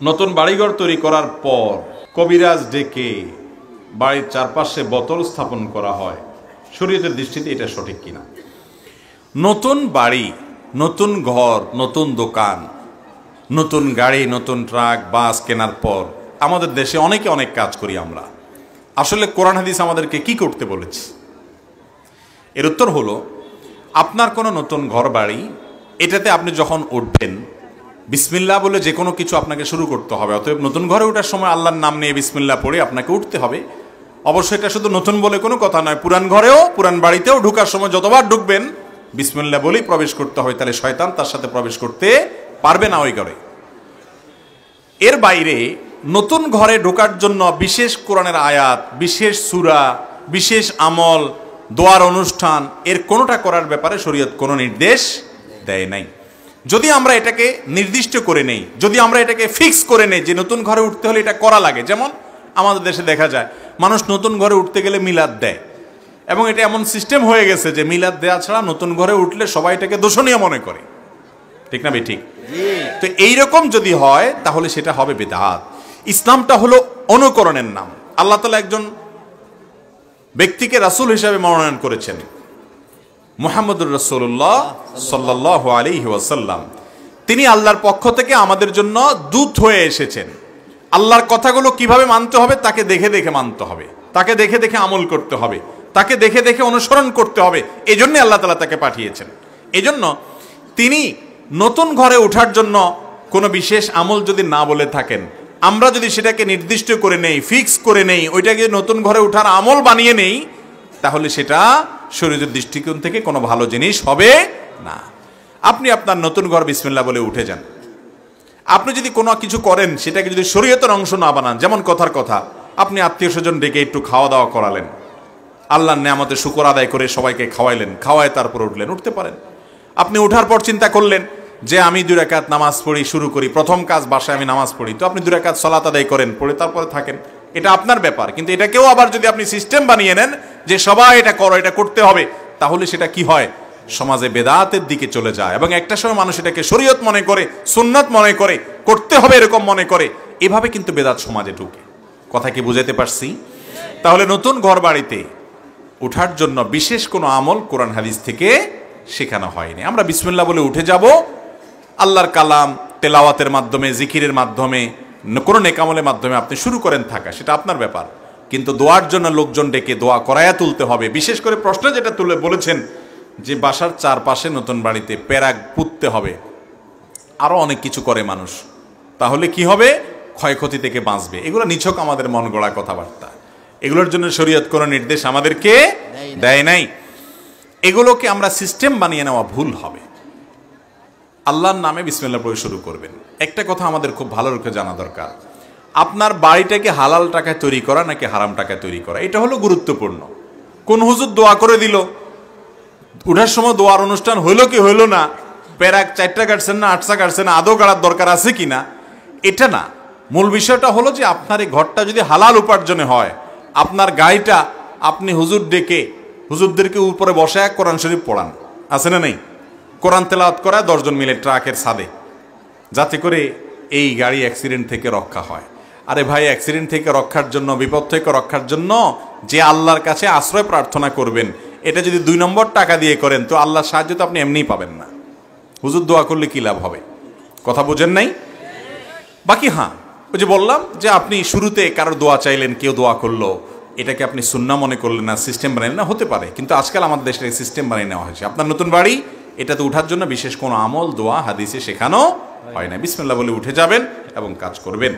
নতুন বাড়িঘর তৈরি করার পর কবিরাজ ডেকে বাড়ির চারপাশে বোতল স্থাপন করা হয়, শরীয়তের দৃষ্টিতে এটা সঠিক কিনা? নতুন বাড়ি, নতুন ঘর, নতুন দোকান, নতুন গাড়ি, নতুন ট্রাক, বাস কেনার পর আমাদের দেশে অনেকে অনেক কাজ করি আমরা। আসলে কোরআন হাদিস আমাদেরকে কি করতে বলেছে? এর উত্তর হলো, আপনার কোনো নতুন ঘর বাড়ি, এটাতে আপনি যখন উঠবেন বিসমিল্লাহ বলে যে কোনো কিছু আপনাকে শুরু করতে হবে। অতএব নতুন ঘরে ওঠার সময় আল্লাহর নাম নিয়ে বিসমিল্লাহ পড়ে আপনাকে উঠতে হবে। অবশ্যই এটা শুধু নতুন বলে কোনো কথা নয়, পুরান ঘরেও, পুরান বাড়িতেও ঢুকার সময় যতবার ঢুকবেন বিসমিল্লাহ বলেই প্রবেশ করতে হয়, তাহলে শয়তান তার সাথে প্রবেশ করতে পারবে না ওই ঘরে। এর বাইরে নতুন ঘরে ঢোকার জন্য বিশেষ কোরআনের আয়াত, বিশেষ সূরা, বিশেষ আমল, দোয়ার অনুষ্ঠান, এর কোনোটা করার ব্যাপারে শরীয়ত কোনো নির্দেশ দেয় নাই। যদি আমরা এটাকে নির্দিষ্ট করে নেই, যদি আমরা এটাকে ফিক্স করে নেই যে নতুন ঘরে উঠতে হলে এটা করা লাগে, যেমন আমাদের দেশে দেখা যায় মানুষ নতুন ঘরে উঠতে গেলে মিলাদ দেয়, এবং এটা এমন সিস্টেম হয়ে গেছে যে মিলাদ দেওয়া ছাড়া নতুন ঘরে উঠলে সবাই এটাকে দোষণীয় মনে করে, ঠিক না ভাই? ঠিক। তো এইরকম যদি হয় তাহলে সেটা হবে বিদআত। ইসলামটা হলো অনুকরণের নাম। আল্লাহ তাআলা একজন ব্যক্তিকে রাসূল হিসেবে মনোনয়ন করেছেন, মুহাম্মদুর রাসূলুল্লাহ সাল্লাল্লাহু আলাইহি ওয়াসাল্লাম। তিনি আল্লাহর পক্ষ থেকে আমাদের জন্য দূত হয়ে এসেছেন। আল্লাহর কথাগুলো কিভাবে মানতে হবে তাকে দেখে দেখে মানতে হবে, তাকে দেখে দেখে আমল করতে হবে, তাকে দেখে দেখে অনুসরণ করতে হবে। এজন্য আল্লাহ তাআলা তাকে পাঠিয়েছেন। এজন্য তিনি নতুন ঘরে ওঠার জন্য কোনো বিশেষ আমল যদি না বলে থাকেন, আমরা যদি সেটাকে নির্দিষ্ট করে নেই, ফিক্স করে নেই, ওইটাকে নতুন ঘরে ওঠার আমল বানিয়ে নেই, তাহলে সেটা শরীয়তের দৃষ্টিকোণ থেকে কোনো ভালো জিনিস হবে না। আপনি আপনার নতুন ঘর বিসমিল্লাহ বলে উঠে যান। আপনি যদি কোনো কিছু করেন সেটাকে যদি শরীয়তের অংশ না বানান, যেমন কথার কথা আপনি আত্মীয় স্বজন ডেকে একটু খাওয়া দাওয়া করালেন, আল্লাহর নেয়ামতের শুকর আদায় করে সবাইকে খাওয়াইলেন, খাওয়ায় তারপর উঠলেন, উঠতে পারেন। আপনি উঠার পর চিন্তা করলেন যে আমি 2 রাকাত নামাজ পড়ি, শুরু করি, প্রথম কাজ বাসায় আমি নামাজ পড়ি, তো আপনি 2 রাকাত সালাত আদায় করেন, পড়ে তারপরে থাকেন, এটা আপনার ব্যাপার। কিন্তু এটাকেও আবার যদি আপনি সিস্টেম বানিয়ে নেন যে সবাই এটা করো, এটা করতে হবে, তাহলে সেটা কি হয়? সমাজে বেদাতের দিকে চলে যায়, এবং একটা সময় মানুষ এটাকে শরীয়ত মনে করে, সুন্নাত মনে করে, করতে হবে এরকম মনে করে, এভাবে কিন্তু বেদাত সমাজে ঢুকে। কথা কি বুঝাতে পারছি? তাহলে নতুন ঘর বাড়িতে ওঠার জন্য বিশেষ কোনো আমল কোরআন হাদিস থেকে শেখানো হয়নি। আমরা বিসমিল্লাহ বলে উঠে যাব, আল্লাহর কালাম তেলাওয়াতের মাধ্যমে, জিকিরের মাধ্যমে, কোনো নেকামলের মাধ্যমে আপনি শুরু করেন থাকা, সেটা আপনার ব্যাপার। কিন্তু দোয়ার জন্য লোকজন ডেকে দোয়া করায়া তুলতে হবে। বিশেষ করে প্রশ্ন যেটা তুলে বলেছেন যে বাসার চারপাশে নতুন বাড়িতে প্যারাগ পুঁততে হবে, আরও অনেক কিছু করে মানুষ, তাহলে কি হবে? ক্ষয়ক্ষতি থেকে বাঁচবে। এগুলো নিছক আমাদের মন গড়া কথাবার্তা, এগুলোর জন্য শরীয়ত কোনো নির্দেশ আমাদেরকে দেয় নাই। এগুলোকে আমরা সিস্টেম বানিয়ে নেওয়া ভুল হবে। আল্লাহর নামে বিসমিল্লাহ পড়ে শুরু করবেন। একটা কথা আমাদের খুব ভালো করে জানা দরকার, আপনার বাড়িটাকে হালাল টাকায় তৈরি করা নাকি হারাম টাকায় তৈরি করা, এটা হলো গুরুত্বপূর্ণ। কোন হুজুর দোয়া করে দিল, উঠার সময় দোয়ার অনুষ্ঠান হইলো কি হইলো না, প্যারাক 4টা কাটছেন না 8টা কাটছেন না, আদৌ কাটার দরকার আছে কিনা, এটা না। মূল বিষয়টা হলো যে আপনার এই ঘরটা যদি হালাল উপার্জনে হয়, আপনার গাড়িটা আপনি হুজুর ডেকে হুজুরদেরকে উপরে বসায় কোরআন শরীফ পড়ান, আছে না নেই? কোরআন তেলাওয়াত করায় 10 জন মিলে ট্রাকের ছাদে, যাতে করে এই গাড়ি অ্যাক্সিডেন্ট থেকে রক্ষা হয়। আরে ভাই, অ্যাক্সিডেন্ট থেকে রক্ষার জন্য, বিপদ থেকে রক্ষার জন্য যে আল্লাহর কাছে আশ্রয় প্রার্থনা করবেন, এটা যদি 2 নম্বর টাকা দিয়ে করেন তো আল্লাহর সাহায্য তো আপনি এমনিই পাবেন না। হুজুর দোয়া করলে কি লাভ হবে? কথা বুঝেন নাই? বাকি হ্যাঁ, ওই যে বললাম যে আপনি শুরুতে কারোর দোয়া চাইলেন, কেউ দোয়া করলো, এটাকে আপনি সুন্নাহ মনে করলেন না, সিস্টেম বানাইলেন না, হতে পারে। কিন্তু আজকাল আমাদের দেশে সিস্টেম বানিয়ে নেওয়া হয়েছে। আপনার নতুন বাড়ি, এটাতে উঠার জন্য বিশেষ কোনো আমল, দোয়া হাদিসে শেখানো হয় না। বিসমিল্লাহ বলে উঠে যাবেন এবং কাজ করবেন।